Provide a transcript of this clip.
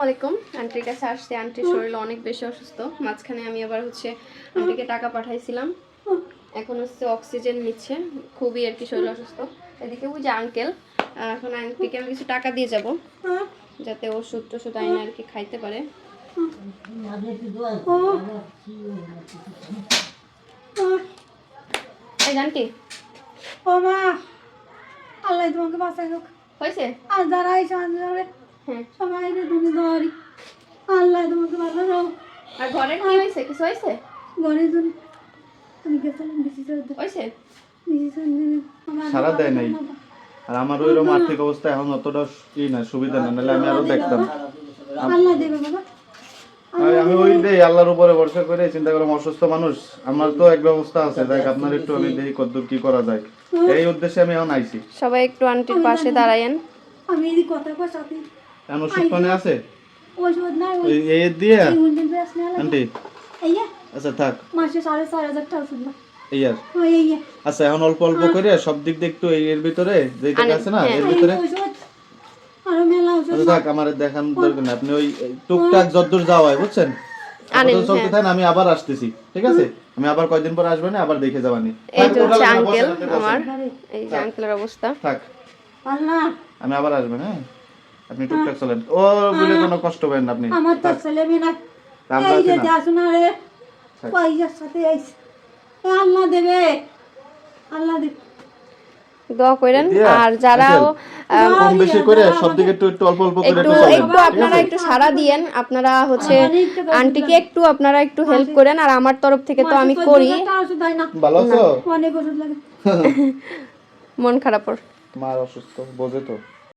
ওয়ালাইকুম। আন্টির কাছে আসছে। আন্টির শরীর অনেক বেশি অসুস্থ। মাঝখানে আমি আবার আন্টিকে টাকা পাঠাইছিলাম। এখন অক্সিজেন নিচ্ছে, খুবই আর কি শরীর অসুস্থ। এদিকে ওই যে আঙ্কেল, এখন আন্টিকে আমি কিছু টাকা দিয়ে যাব যাতে ওষুধ টষুধ আইনে আর কি খাইতে পারে। এই আন্টি, ও মা, আল্লাহ তোমাকে বাঁচাই হোক। হয়েছে? আর দাঁড়াই সামনে সবাই তুমি ধরি, আল্লাহ তোমাকে ভালো রাখো। আর ঘরের কি হয়েছে? কিছু হয়েছে? ঘরে তুমি গেছিলাম বেশি হয়েছে? সারা দেয় নাই। আর আমার ওইরকম আর্থিক অবস্থা এখন অতটা না, সুবিধা না, নাহলে আমি আরো দেখতাম। আল্লাহ দেবে বাবা। আমি ওই যে আল্লাহর উপরে ভরসা করে চিন্তা করলাম, অসুস্থ মানুষ, আমার তো এক ব্যবস্থা আছে, দেখ আপনার একটু আমি দেখি কতদূর কি করা যায়, এই উদ্দেশ্যে আমি এখন আইছি। সবাই একটু আন্টির পাশে দাঁড়ায়েন। আমি এই কথা কই সাথে এখন ওষুধ পানি আছে ওষুধ নাই, ওই এই দিয়ে ইউনিয়ন ব্যাস না আন্টি। এইয়া আচ্ছা থাক, মাসে 4,500 টাকা ওষুধ না ইয়ার। ওই এইয়া আচ্ছা এখন অল্প অল্প করে সব দিক দিয়ে একটু এর ভিতরে যে টাকা আছে না এর ভিতরে ওষুধ আর মেলা ওষুধ। আচ্ছা থাক, আমার দেখান দরকার না, আপনি ওই টুকটাক যতদূর যাওয়া হয় বুঝছেন, চলতে থাকেন, আমি আবার আসতেছি, ঠিক আছে? আমি আবার কয়দিন পর আসবেন, আবার দেখে যাবানি। এই যে হচ্ছে আঙ্কেল আমার, এই যে আঙ্কেলের অবস্থা। থাক, আল্লাহ আমি আবার আসবেন। হ্যাঁ, আপনি টুকটাক চলেন, ও বলে কোনো কষ্ট পাবেন না আপনি। আমার তো ছেলে মেয়ে না, এই যে যাসনা রে পয়সার সাথে আইছে, আল্লাহ দেবে, আল্লাহ দেবে, দোয়া করেন। আর যারাও কম বেশি করে সব দিকে একটু অল্প অল্প করে একটু আপনারা একটু সাড়া দিয়েন, আপনারা আন্টিকে একটু আপনারা একটু হেল্প করেন। আর আমার তরফ থেকে তো আমি করি। ভালো আছো? অনেক ওষুধ লাগে, মন খারাপ ওর, মা অসুস্থ বোঝে তো।